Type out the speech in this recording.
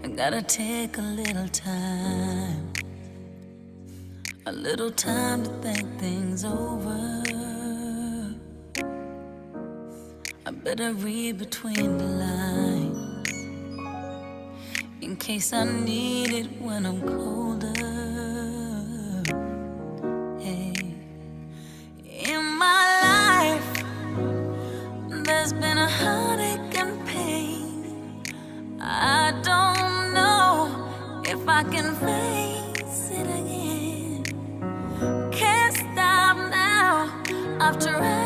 I gotta take a little time to think things over. I better read between the lines in case I need it when I'm colder. Hey, in my life, there's been a heartache and pain. I don't know if I can face it again. Can't stop now. I've tried.